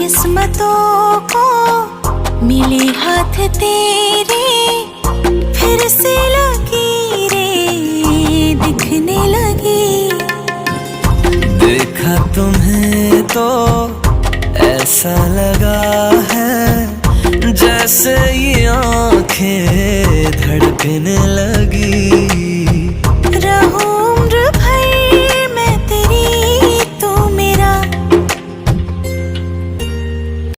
किस्मतों को मिले हाथ तेरे, फिर से लकीरें दिखने लगी। देखा तुम्हें तो ऐसा लगा है जैसे ये आंखें धड़कने लगी।